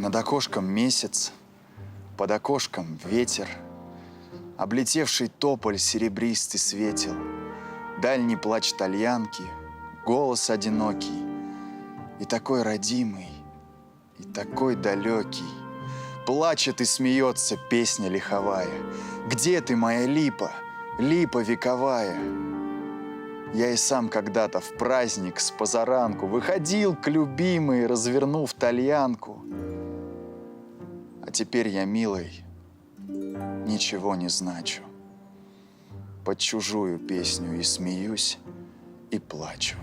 Над окошком месяц, под окошком ветер, облетевший тополь серебристый светил, дальний плач тальянки, голос одинокий, и такой родимый, и такой далекий. Плачет и смеется песня лиховая. Где ты, моя липа, липа вековая? Я и сам когда-то в праздник с позаранку выходил к любимой, развернув тальянку. А теперь я, милой, ничего не значу. Под чужую песню и смеюсь, и плачу.